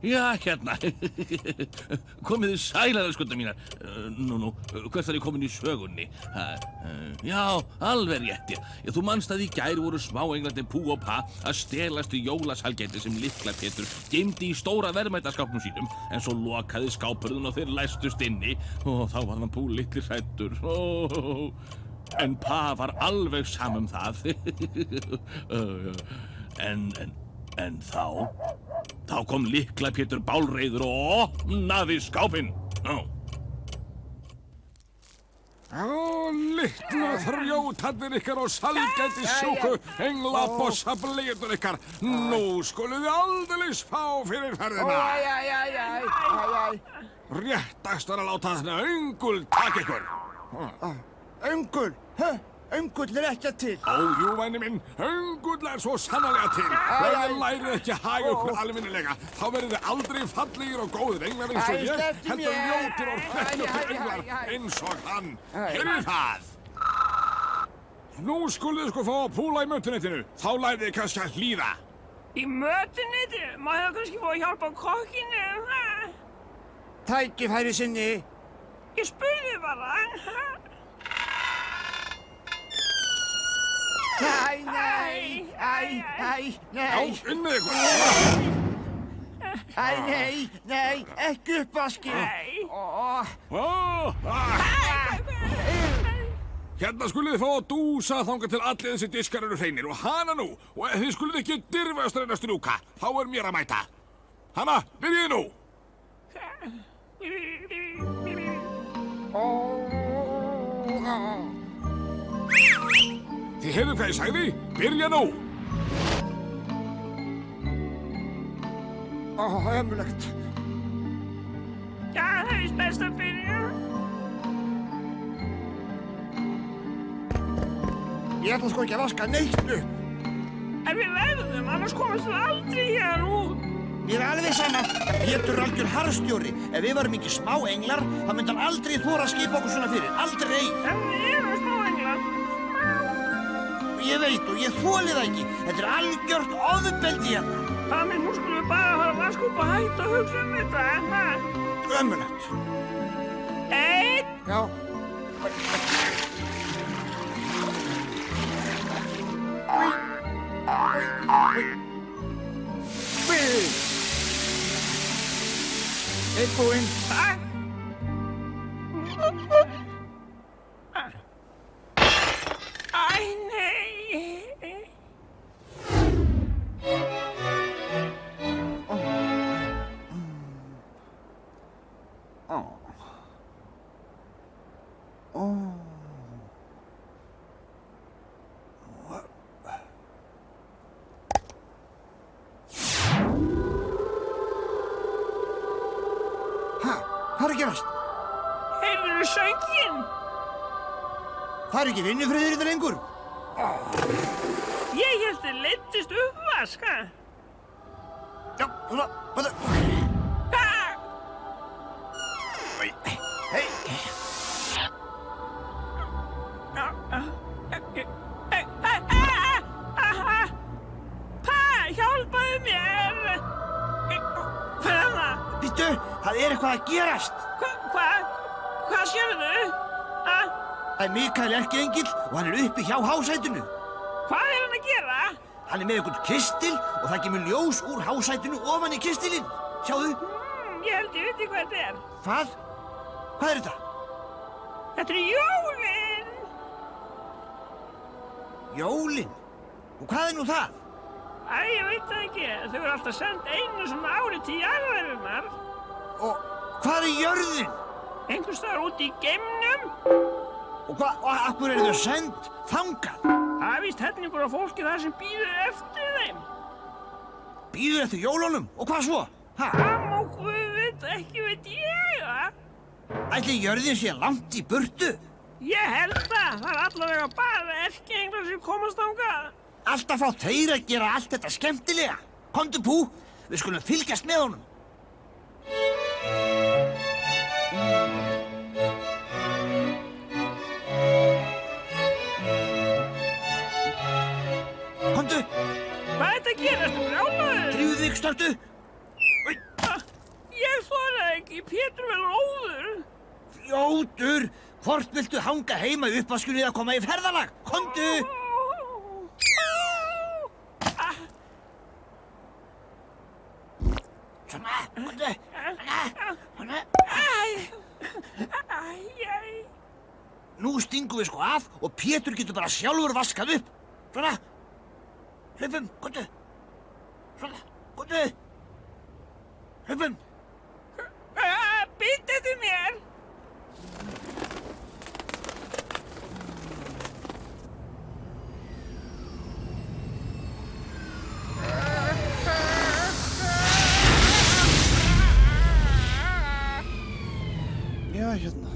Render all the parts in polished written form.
Já, hérna. Komið þið sælar, skuttar mínar. Nú, hvert er ég komin í sögunni? Já, alveg rétt, já. Þú manst að í gær voru smáenglarnir Pú og Pa að stelast í jólasalgæti sem Litla-Pétur geymdi í stóra verðmætaskápnum sínum, en svo lokaði skápurðun og þeir læstust inni, og þá var hann Pú litli hræddur. En Pa var alveg samum það. En þá kom Litla-Pétur bálreiður og opnaði skápinn. Litlu þrjótarnir ykkar og salgætissjúku englabossablíður ykkar. Nú skuluð þið aldeilis fá fyrir ferðina. Réttast var að láta þarna öngul taka ykkur. Öngul? Öngull ekki til. Jú, væni minn, öngull svo sannarlega til. Ef þið lærið ekki að haga ykkur almennilega, þá verðið þið aldrei fallegir og góðir englar eins og ég, heldur ljótir og hrekkjúttir englar eins og hann. Heyrið það! Nú skuluð þið sko fá að púla í mötuneytinu, þá lærið þið kannski að hlýða. Í mötuneytinu? Má ég kannski fá að hjálpa kokkinu? Tækifæri sinni. Ég spurði bara. Nei. Já, unnið ykkur! Nei, ekki uppvaski. Hérna skulið þið fá að dúsa þangað til allir þessi diskar eru hreinir og hana nú, og ef þið skulið ekki dirfast reyna strjúka, þá mér að mæta. Hana, byrjið nú! Þið heyrðu hvað ég sagði? Byrja nú! Ömurlegt. Já, það er best að byrja. Ég ætla sko ekki að vaska neitt upp. En við verðum, annars komast við aldrei hérna út. Mér er alveg sama. Pétur er algjör harðstjóri. Ef við varum ekki smá englar, þá myndi hann aldrei þora að skipa okkur svona fyrir. Aldrei. En við erum smá englar. Ég veit og ég þoli það ekki. Þetta er algjört ofbeldi hérna. Það minn, nú skulum við bara fara að vaska upp og hætta að hugsa þetta, Ömurlegt. Einn. Já. Einn búinn. Æ, nei. Hvað er að gerast? Heyrðu sönginn? Það er ekki vinnufriður þetta lengur. Ég hélt þið leiddist uppvask, Já, svona, bæta. Hei. Hjálpaðu mér! Ferða! Býttu, það er eitthvað að gerast. Hvað sérðu? Það er Mikael Erkiengill og hann er uppi hjá hásætinu. Hvað er hann að gera? Hann er með einhvern kistil og það kemur ljós úr hásætinu ofan í kistilinn. Sjáðu. Ég held ég veit hvað þetta er. Hvað? Hvað er þetta? Þetta er jólin! Jólin? Og hvað er nú það? Æ, ég veit það ekki. Þau eru alltaf sendt einu svona ári til jarðarinnar. Og hvað er jörðin? Einhvers staðar úti í geimnum. Og akkur eru þau send þangað? Það er víst hellingur af fólki þar sem bíður eftir þeim. Bíður eftir jólunum? Og hvað svo? Það má Guð veit, ekki veit ég, Ætli jörðin sé langt í burtu? Ég held það. Það er allavega bara erkienglar sem komast þangað. Alltaf fá þeir að gera allt þetta skemmtilega. Komdu Pú, við skulum fylgjast með honum. Komdu. Hvað er þetta að gera? Ertu brjálaður? Drífðu þig, stöktu. Ljótur, hvort viltu hanga heima í uppvaskunni eða koma í ferðalag? Komdu! Svona, komdu! Svona. Nú stingum við sko af og Pétur getur bara sjálfur vaskað upp. Svona. Hlaupum, komdu. Svona, komdu. Hlaupum. Býttu mér. Já, hérna.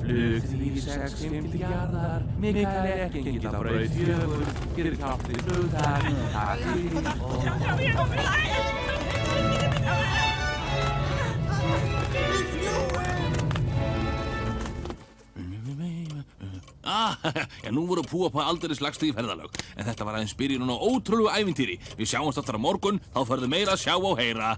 Flug 365 til jarðar, Mikael Erkengill á braut 4, gerir kjáttið flugtak, takk fyrir Já, nú voru Púapá aldrei slagstu í ferðalög, en þetta var aðeins byrjun á ótrúlegu ævintýri. Við sjáumst aftur á morgun, þá færðu meira að sjá og heyra.